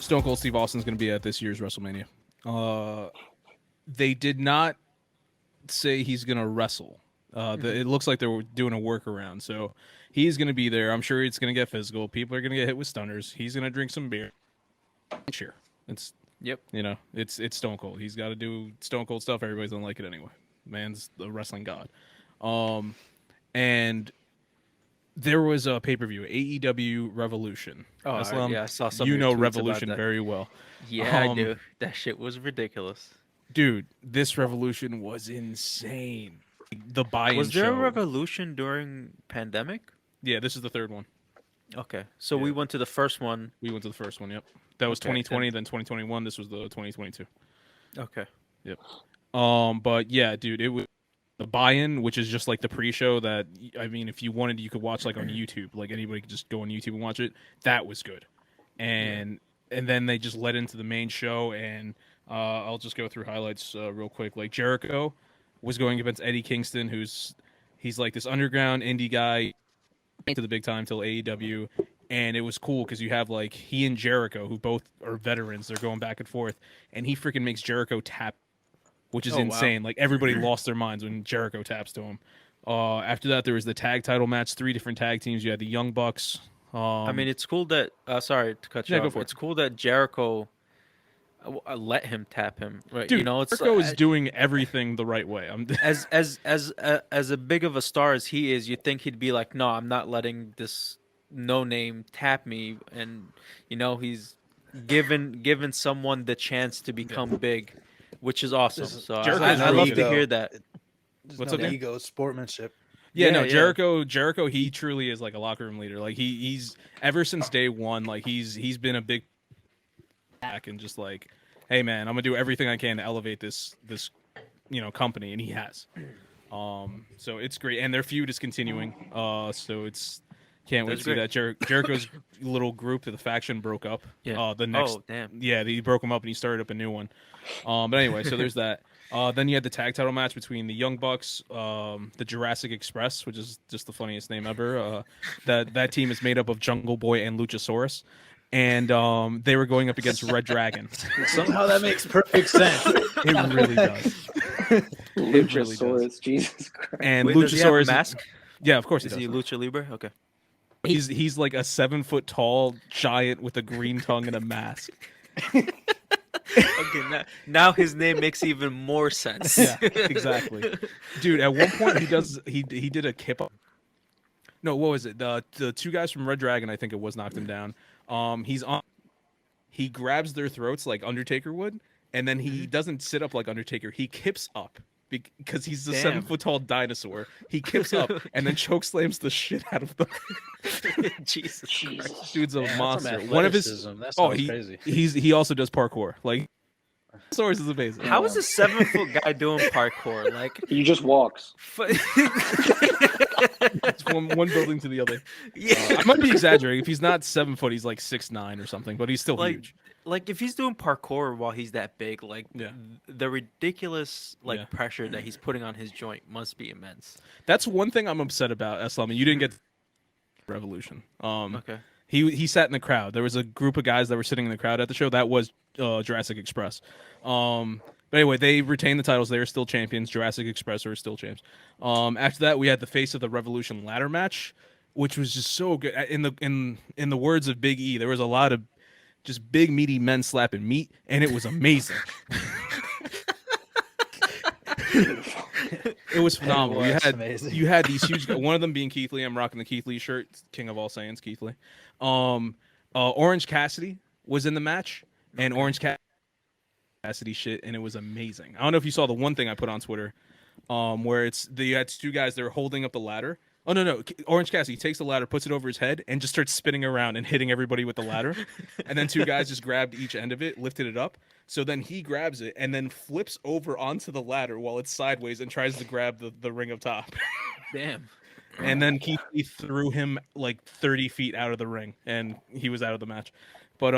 Stone Cold Steve Austin's going to be at this year's WrestleMania. They did not say he's going to wrestle. It looks like they were doing a workaround. So he's going to be there. I'm sure it's going to get physical. People are going to get hit with stunners. He's going to drink some beer. Sure. It's Stone Cold. He's got to do Stone Cold stuff. Everybody's going to like it anyway. Man's the wrestling god. And there was a pay-per-view, AEW Revolution. Oh, Eslam, yeah, I saw some. You know Revolution very well. Yeah, I do. That shit was ridiculous. Dude, this Revolution was insane. The buy-in Was there show. a Revolution during pandemic? Yeah, this is the third one. Okay, so we went to the first one. We went to the first one, yep. That was 2020, then 2021. This was the 2022. Okay. Yep. But yeah, dude, it was the buy-in, which is just like the pre-show that, I mean, if you wanted, you could watch like on YouTube. Like anybody could just go on YouTube and watch it. That was good. And then they just led into the main show, and I'll just go through highlights real quick. Like Jericho was going against Eddie Kingston, he's like this underground indie guy to the big time till AEW. And it was cool because you have like he and Jericho, who both are veterans. They're going back and forth, and he freaking makes Jericho tap, which is insane. Wow. Like everybody lost their minds when Jericho taps to him. After that, there was the tag title match. 3 different tag teams. You had the Young Bucks. I mean, it's cool that. Sorry to cut you off. It's cool that Jericho let him tap him. Right? Dude, you know, it's Jericho is doing everything the right way. as a big of a star as he is, you'd think he'd be like, no, I'm not letting this no-name tap me, and you know he's given someone the chance to become big, which is awesome. So I love to hear that. What's up, ego, sportsmanship. Yeah, Jericho, he truly is like a locker room leader. Like he's ever since day one, like he's been a big back and just like, hey man, I'm gonna do everything I can to elevate this company, and he has. So it's great, and their feud is continuing. So it's can't wait to see that. Jericho's little group, the faction, broke up. Yeah. He broke them up and he started up a new one. But anyway, so there's that. Then you had the tag title match between the Young Bucks, the Jurassic Express, which is just the funniest name ever. That team is made up of Jungle Boy and Luchasaurus, and they were going up against Red Dragon. Somehow that makes perfect sense. It really does. Luchasaurus, really does. Jesus Christ. And Wait, Luchasaurus, does he have a mask? Yeah, of course he does. Is he Lucha Libre? Okay. He's like a 7 foot tall giant with a green tongue and a mask. Okay, now his name makes even more sense. Yeah, exactly. Dude, at one point he did a kip up. No, what was it? The 2 guys from Red Dragon, I think it was, knocked him down. He grabs their throats like Undertaker would, and then he doesn't sit up like Undertaker. He kips up. Because he's a 7 foot tall dinosaur. He kips up and then choke slams the shit out of them. Jesus Christ. Dude's a monster. One of his crazy. He also does parkour. Like, Source is amazing. How is a 7 foot guy doing parkour? Like, he just walks. It's one building to the other. Yeah, I might be exaggerating. If he's not 7 foot, he's like 6'9" or something. But he's still huge. Like if he's doing parkour while he's that big, like the ridiculous pressure that he's putting on his joint must be immense. That's one thing I'm upset about, Eslam. You didn't get Revolution. Okay. He sat in the crowd. There was a group of guys that were sitting in the crowd at the show. That was Jurassic Express. But anyway, they retained the titles. They are still champions. Jurassic Express are still champs. After that, we had the Face of the Revolution ladder match, which was just so good. In the words of Big E, there was a lot of just big meaty men slapping meat, and it was amazing. It was phenomenal. You had these huge. One of them being Keith Lee. I'm rocking the Keith Lee shirt. King of all Saiyans, Keith Lee. Orange Cassidy was in the match, and Orange Cassidy shit, and it was amazing. I don't know if you saw the one thing I put on Twitter, where you had 2 guys that were holding up the ladder. Oh, no. Orange Cassidy takes the ladder, puts it over his head, and just starts spinning around and hitting everybody with the ladder. And then 2 guys just grabbed each end of it, lifted it up. So then he grabs it and then flips over onto the ladder while it's sideways and tries to grab the ring up top. Damn. And then Keith threw him like 30 feet out of the ring, and he was out of the match. But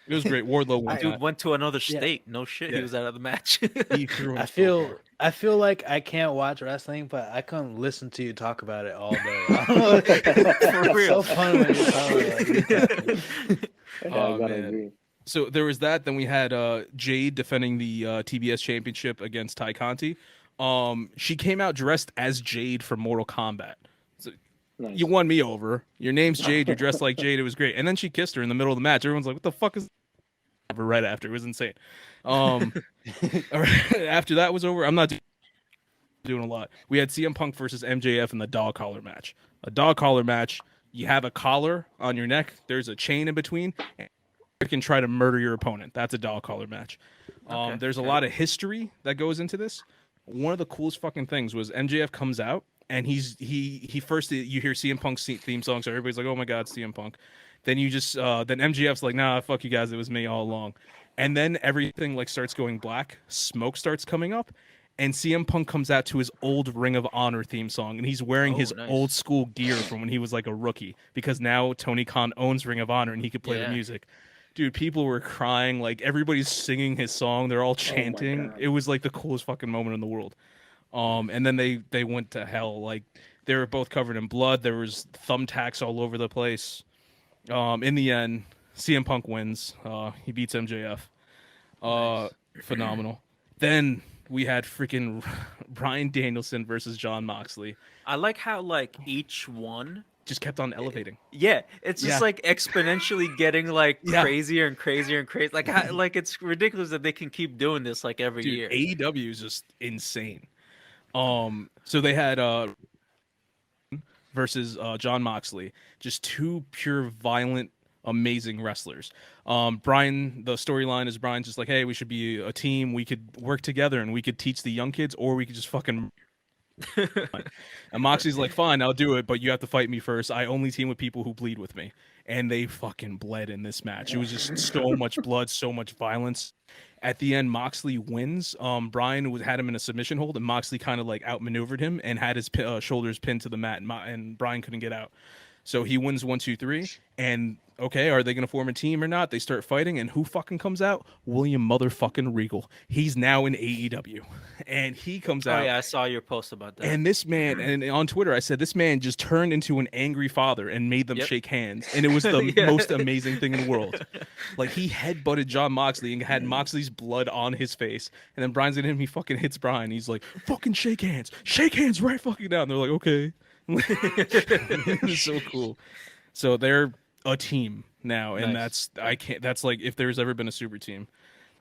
it was great. Wardlow went to another state. No shit, he was out of the match. He threw him I feel like I can't watch wrestling, but I couldn't listen to you talk about it all day. For real. It's so fun when you talk about it. I gotta agree. So there was that. Then we had Jade defending the TBS championship against Ty Conti. She came out dressed as Jade from Mortal Kombat. So Nice. you won me over. Your name's Jade. You're dressed like Jade. It was great. And then she kissed her in the middle of the match. Everyone's like, "What the fuck is?" Right after, it was insane. After that was over, I'm not doing a lot. We had CM Punk versus MJF in the dog collar match. A dog collar match. You have a collar on your neck. There's a chain in between. And you can try to murder your opponent. That's a dog collar match. There's a lot of history that goes into this. One of the coolest fucking things was MJF comes out and he first, you hear CM Punk's theme song, so everybody's like, "Oh my god, CM Punk." Then you just then MJF's like, "Nah, fuck you guys, it was me all along." And then everything like starts going black. Smoke starts coming up, and CM Punk comes out to his old Ring of Honor theme song, and he's wearing his old school gear from when he was like a rookie, because now Tony Khan owns Ring of Honor and he could play the music. Dude, people were crying, like everybody's singing his song, they're all chanting. It was like the coolest fucking moment in the world. And then they went to hell. Like they were both covered in blood. There was thumbtacks all over the place. In the end, CM Punk wins. He beats MJF. Phenomenal. Then we had freaking Bryan Danielson versus Jon Moxley. I like how like each one just kept on elevating. Yeah, it's just like exponentially getting like crazier and crazier and crazy. Like like it's ridiculous that they can keep doing this like every year. AEW is just insane. So they had versus Jon Moxley, just two pure violent, amazing wrestlers. Brian, the storyline is Brian's just like, "Hey, we should be a team. We could work together and we could teach the young kids, or we could just fucking." And Moxley's like, "Fine, I'll do it, but you have to fight me first. I only team with people who bleed with me." And they fucking bled in this match. It was just so much blood, so much violence. At the end, Moxley wins. Brian had him in a submission hold, and Moxley kind of like outmaneuvered him and had his shoulders pinned to the mat, and Brian couldn't get out. So he wins 1, 2, 3, and okay, are they going to form a team or not? They start fighting, and who fucking comes out? William motherfucking Regal. He's now in AEW, and he comes out. Oh yeah, I saw your post about that. And this man, and on Twitter, I said, this man just turned into an angry father and made them shake hands, and it was the most amazing thing in the world. Like, he headbutted Jon Moxley and had Moxley's blood on his face, and then Brian's in him, he fucking hits Brian. He's like, "Fucking shake hands right fucking now." And they're like, "Okay." It's so cool. So they're a team now, and that's like if there's ever been a super team.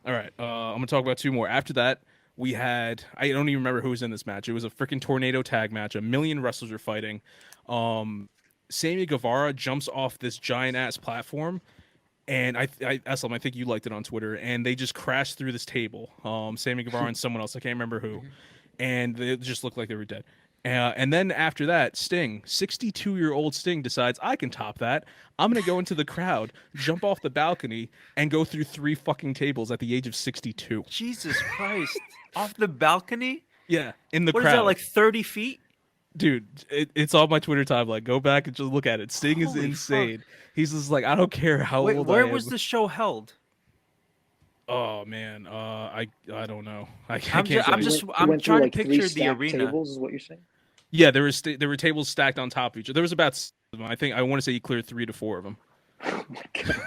All right, I'm gonna talk about two more. After that, we had, I don't even remember who was in this match. It was a freaking tornado tag match. 1 million wrestlers are fighting. Sammy Guevara jumps off this giant ass platform, and Eslam, I think you liked it on Twitter, and they just crashed through this table. Sammy Guevara and someone else, I can't remember who, and they just looked like they were dead. And then after that, Sting, 62-year-old Sting, decides, "I can top that. I'm going to go into the crowd, jump off the balcony, and go through 3 fucking tables at the age of 62. Jesus Christ. Off the balcony? Yeah, in the crowd. What is that, like 30 feet? Dude, it's on my Twitter timeline. Go back and just look at it. Sting is insane. Fuck. He's just like, "I don't care how old I am." Where was the show held? Oh man, I don't know. I'm trying to picture the arena. Tables is what you're saying? Yeah, there were tables stacked on top of each other. There was about 7 of them. I want to say he cleared 3 to 4 of them. Oh my god.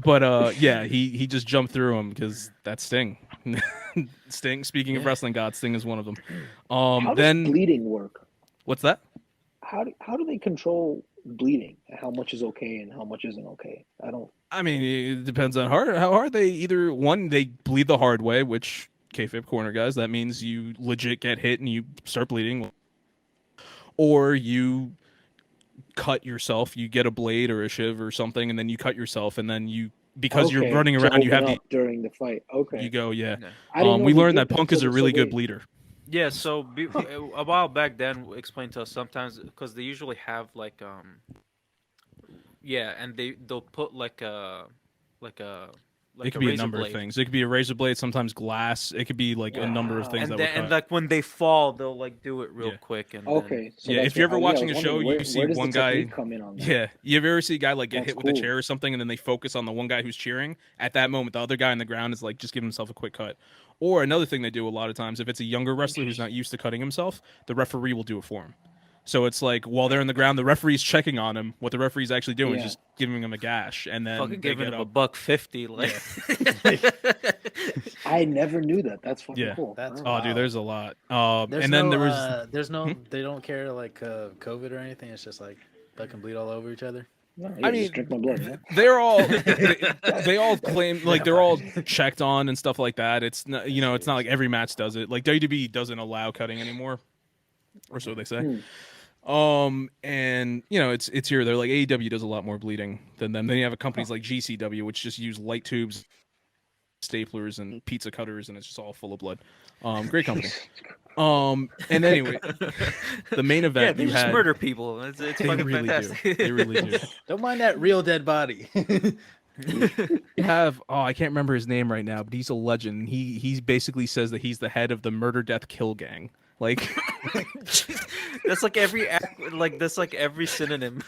But yeah, he just jumped through them because that's Sting. Sting. Speaking of wrestling gods, Sting is one of them. How then does bleeding work? What's that? How do they control bleeding? How much is okay and how much isn't okay? I mean, it depends on how hard they either one they bleed the hard way, which kayfabe corner guys, that means you legit get hit and you start bleeding, or you cut yourself. You get a blade or a shiv or something, and then you cut yourself, and then you you're running around. You have during the fight. Okay, you go. Yeah. We learned that Punk is a really good bleeder. Yeah, so a while back, Dan explained to us sometimes because they usually have like and they'll put like a it could be a number of things. It could be a razor blade, sometimes glass. It could be like a number of things. And like when they fall, they'll like do it real quick. And okay. So if you're ever watching a show, you see one guy come in on that? Yeah, you ever see a guy like get hit with a chair or something, and then they focus on the one guy who's cheering. At that moment, the other guy on the ground is like just giving himself a quick cut. Or another thing they do a lot of times, if it's a younger wrestler who's not used to cutting himself, the referee will do it for him. So it's like while they're on the ground, the referee's checking on him. What the referee's actually doing is Yeah. just giving him a gash, and then Fucking they giving get him up. $150. I never knew that. That's fucking Yeah. cool. That's Wow. Oh, dude, there's a lot. There's And no, then there was there's no, they don't care like COVID or anything. It's just like fucking bleed all over each other. No, I yeah, mean, just drink my blood. Yeah? they're all they all claim like they're all checked on and stuff like that. It's not, you know, it's not like every match does it. Like WWE doesn't allow cutting anymore, or so they say. And you know, it's here. They're like AEW does a lot more bleeding than them. Then you have companies like GCW, which just use light tubes, staplers, and pizza cutters, and it's just all full of blood. Great company. And anyway, the main Yeah, event they you just had. murder people. It's They fucking really fantastic. do. They really do. Don't mind that real dead body. You have I can't remember his name right now, but he's a legend. He basically says that he's the head of the murder death kill gang. Like That's like that's like every synonym.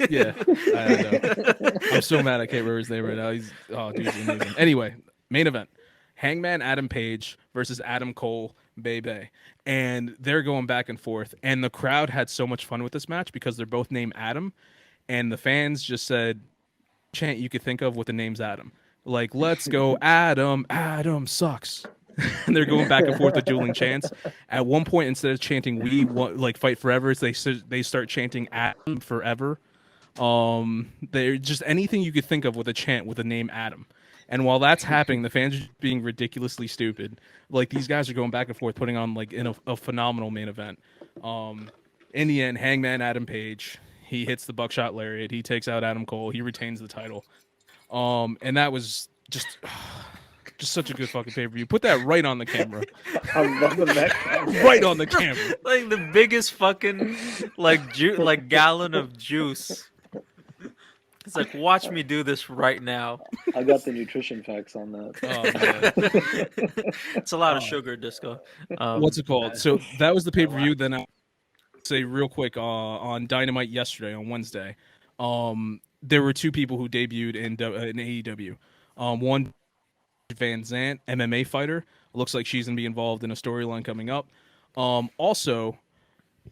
yeah, I know. I'm so mad I can't remember his name right now. He's dude, amazing. Anyway, main event: Hangman Adam Page versus Adam Cole Bay, and they're going back and forth. And the crowd had so much fun with this match because they're both named Adam, and the fans just said chant you could think of with the name's Adam. Like, let's go, Adam. Adam sucks. And they're going back and forth with dueling chants. At one point, instead of chanting "We want like fight forever," they start chanting "Adam forever." They're just anything you could think of with a chant with the name Adam. And while that's happening, the fans are just being ridiculously stupid. Like these guys are going back and forth, putting on like in a phenomenal main event. In the end, Hangman Adam Page, he hits the buckshot lariat. He takes out Adam Cole. He retains the title. And that was just such a good fucking pay-per-view. Put that right on the camera. I'm loving that. Right on the camera. Like the biggest fucking like gallon of juice. It's like, watch me do this right now. I got the nutrition facts on that. Oh, man. It's a lot of sugar, Disco. What's it called? So that was the pay-per-view. Then I'll say real quick on Dynamite yesterday, on Wednesday, there were two people who debuted in AEW. One, Van Zant, MMA fighter. Looks like she's going to be involved in a storyline coming up. Also,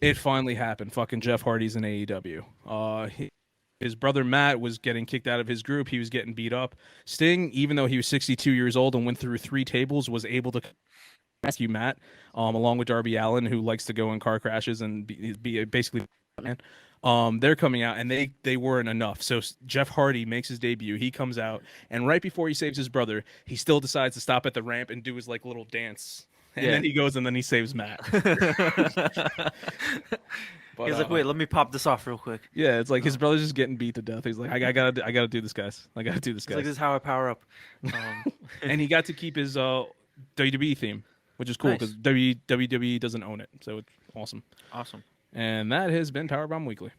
it finally happened. Fucking Jeff Hardy's in AEW. His brother Matt was getting kicked out of his group. He was getting beat up. Sting, even though he was 62 years old and went through 3 tables, was able to rescue Matt, along with Darby Allin, who likes to go in car crashes and be basically man. They're coming out, and they weren't enough. So Jeff Hardy makes his debut. He comes out, and right before he saves his brother, he still decides to stop at the ramp and do his like little dance. And then he goes and then he saves Matt. But, he's like, wait, let me pop this off real quick. Yeah, it's like his brother's just getting beat to death. He's like, I gotta do this, guys. I gotta do this, It's guys. like, this is how I power up. And he got to keep his WWE theme, which is cool Nice. because WWE doesn't own it, so it's awesome. Awesome. And that has been PowerBomb Weekly.